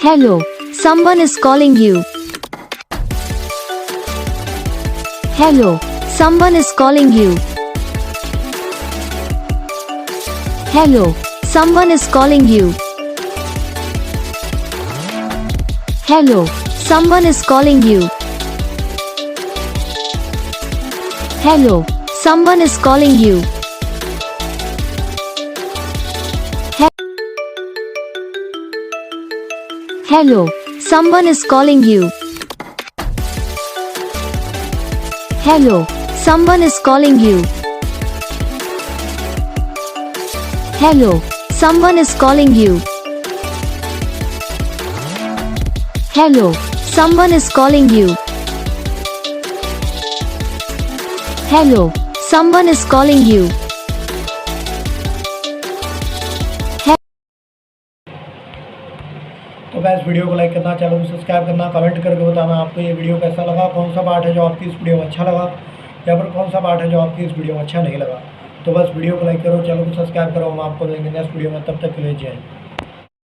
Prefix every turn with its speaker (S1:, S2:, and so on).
S1: Hello, someone is calling you. Hello, someone is calling you. Hello, someone is calling you. Hello, someone is calling you. Hello, someone is calling you. Hello, someone is calling you. Hello, someone is calling you. Hello, someone is calling you. Hello, someone is calling you. Hello, someone is calling you.
S2: तो guys video को like करना, channel को subscribe करना, comment करके बताना आपको ये video कैसा लगा, कौन सा पार्ट है जो आपकी इस वीडियो में अच्छा लगा या फिर कौन सा पार्ट है जो आपकी इस वीडियो में अच्छा नहीं लगा। तो बस वीडियो को लाइक करो, चैनल को सब्सक्राइब करो। हम आपको मिलेंगे नेक्स्ट वीडियो में, तब तक के लिए जय हिंद।